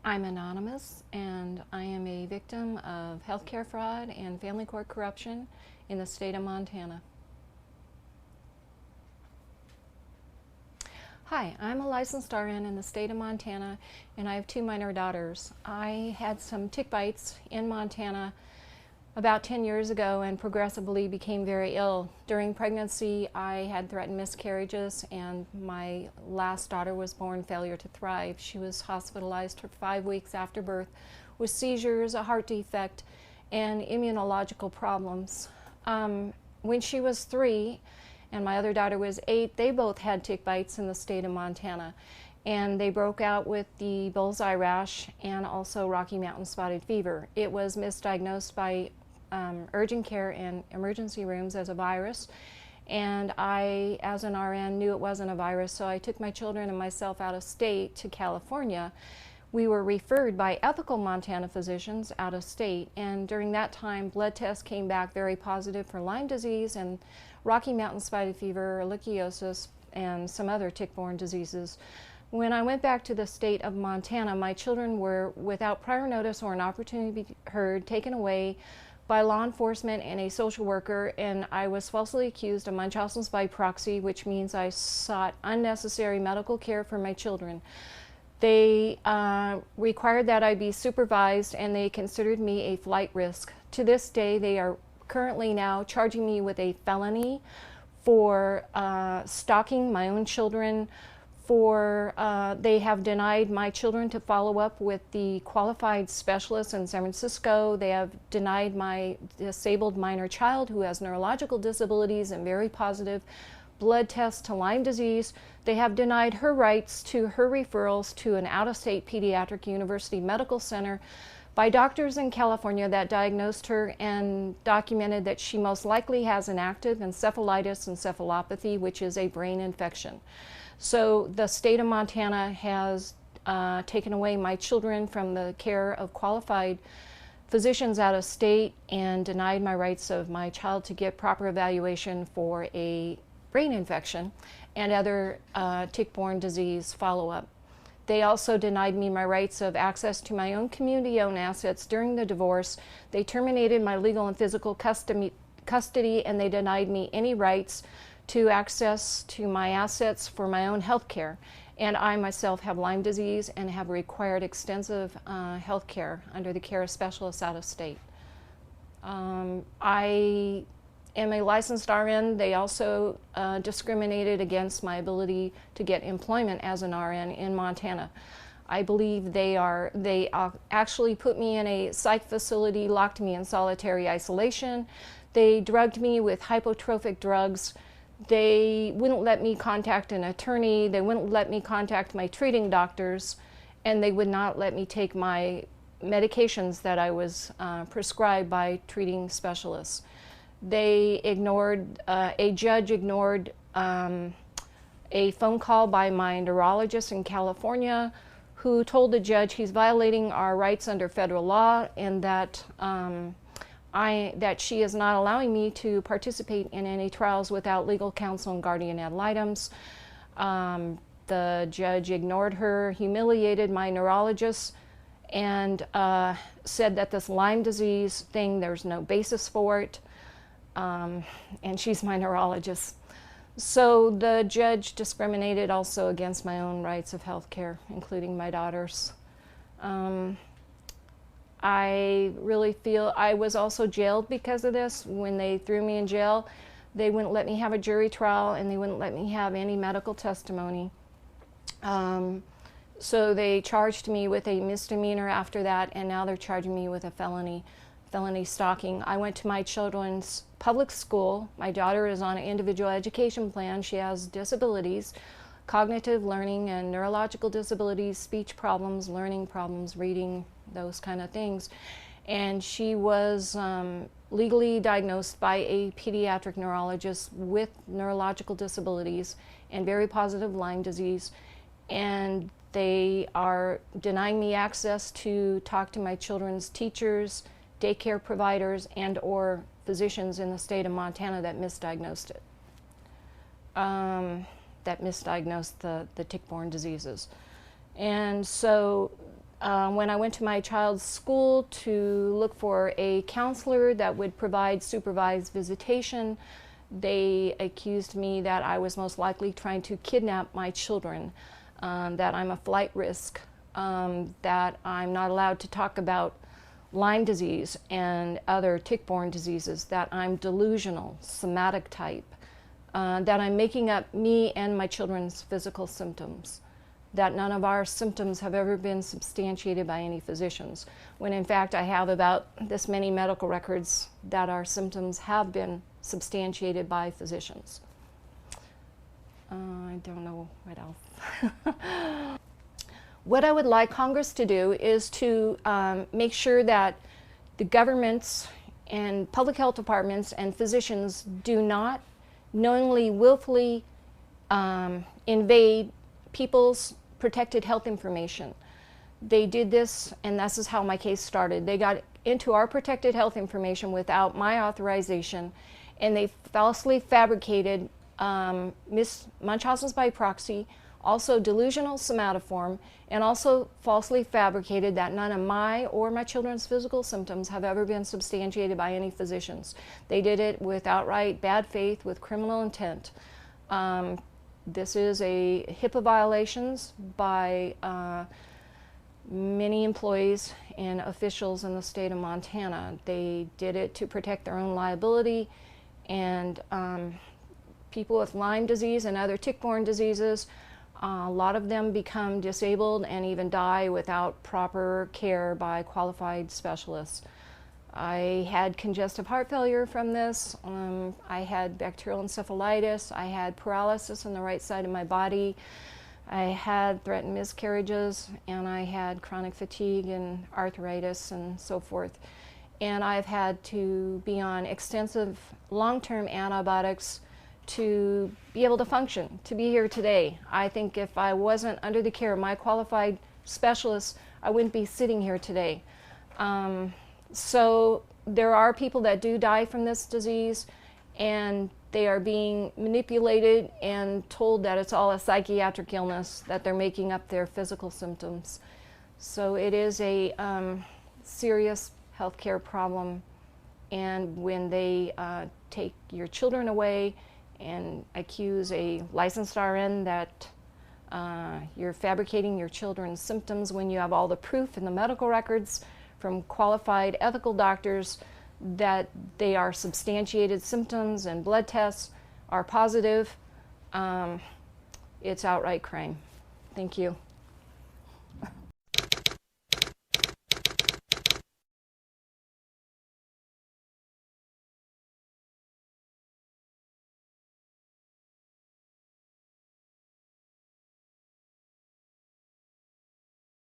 I'm anonymous, and I am a victim of healthcare fraud and family court corruption in the state of Montana. Hi, I'm a licensed RN in the state of Montana, and I have two minor daughters. I had some tick bites in Montana about 10 years ago and progressively became very ill. During pregnancy, I had threatened miscarriages, and my last daughter was born failure to thrive. She was hospitalized for 5 weeks after birth with seizures, a heart defect, and immunological problems. When she was 3 and my other daughter was 8, they both had tick bites in the state of Montana. And they broke out with the bullseye rash and also Rocky Mountain spotted fever. It was misdiagnosed by urgent care and emergency rooms as a virus, and I, as an RN, knew it wasn't a virus, so I took my children and myself out of state to California. We were referred by ethical Montana physicians out of state, and during that time, blood tests came back very positive for Lyme disease and Rocky Mountain spotted fever, ehrlichiosis, and some other tick-borne diseases. When I went back to the state of Montana, my children were, without prior notice or an opportunity to be heard, taken away by law enforcement and a social worker, and I was falsely accused of Munchausen's by proxy, which means I sought unnecessary medical care for my children. They required that I be supervised, and they considered me a flight risk. To this day, they are currently now charging me with a felony for stalking my own children. They have denied my children to follow up with the qualified specialists in San Francisco. They have denied my disabled minor child who has neurological disabilities and very positive blood tests to Lyme disease. They have denied her rights to her referrals to an out-of-state pediatric university medical center by doctors in California that diagnosed her and documented that she most likely has an active encephalitis encephalopathy, which is a brain infection. So the state of Montana has taken away my children from the care of qualified physicians out of state and denied my rights of my child to get proper evaluation for a brain infection and other tick-borne disease follow-up. They also denied me my rights of access to my own community-owned assets during the divorce. They terminated my legal and physical custody, and they denied me any rights to access to my assets for my own health care. And I myself have Lyme disease and have required extensive health care under the care of specialists out of state. I am a licensed RN. They also discriminated against my ability to get employment as an RN in Montana. I believe they actually put me in a psych facility, locked me in solitary isolation. They drugged me with hypotrophic drugs. They wouldn't let me contact an attorney, they wouldn't let me contact my treating doctors, and they would not let me take my medications that I was prescribed by treating specialists. They ignored, a judge ignored a phone call by my neurologist in California who told the judge he's violating our rights under federal law and that that she is not allowing me to participate in any trials without legal counsel and guardian ad litems. The judge ignored her, humiliated my neurologist, and said that this Lyme disease thing, there's no basis for it, and she's my neurologist. So the judge discriminated also against my own rights of health care, including my daughters. I really feel I was also jailed because of this. When they threw me in jail, they wouldn't let me have a jury trial and they wouldn't let me have any medical testimony. So they charged me with a misdemeanor after that, and now they're charging me with a felony stalking. I went to my children's public school. My daughter is on an individual education plan. She has disabilities, cognitive learning and neurological disabilities, speech problems, learning problems, reading, those kind of things. And she was legally diagnosed by a pediatric neurologist with neurological disabilities and very positive Lyme disease. And they are denying me access to talk to my children's teachers, daycare providers, and or physicians in the state of Montana that misdiagnosed it. That misdiagnosed the tick-borne diseases. And so when I went to my child's school to look for a counselor that would provide supervised visitation, they accused me that I was most likely trying to kidnap my children, that I'm a flight risk, that I'm not allowed to talk about Lyme disease and other tick-borne diseases, that I'm delusional, somatic type, that I'm making up me and my children's physical symptoms, that none of our symptoms have ever been substantiated by any physicians, when in fact I have about this many medical records that our symptoms have been substantiated by physicians. I don't know what else. What I would like Congress to do is to make sure that the governments and public health departments and physicians do not knowingly, willfully invade people's protected health information. They did this, and this is how my case started. They got into our protected health information without my authorization, and they falsely fabricated Munchausen's by proxy, also delusional somatoform, and also falsely fabricated that none of my or my children's physical symptoms have ever been substantiated by any physicians. They did it with outright bad faith, with criminal intent. This is a HIPAA violations by many employees and officials in the state of Montana. They did it to protect their own liability, and people with Lyme disease and other tick-borne diseases, a lot of them become disabled and even die without proper care by qualified specialists. I had congestive heart failure from this. I had bacterial encephalitis. I had paralysis on the right side of my body. I had threatened miscarriages, and I had chronic fatigue and arthritis and so forth. And I've had to be on extensive long-term antibiotics to be able to function, to be here today. I think if I wasn't under the care of my qualified specialists, I wouldn't be sitting here today. So there are people that do die from this disease, and they are being manipulated and told that it's all a psychiatric illness, that they're making up their physical symptoms. So it is a serious healthcare problem, and when they take your children away and accuse a licensed RN that you're fabricating your children's symptoms when you have all the proof in the medical records from qualified ethical doctors that they are substantiated symptoms and blood tests are positive, it's outright crime. Thank you.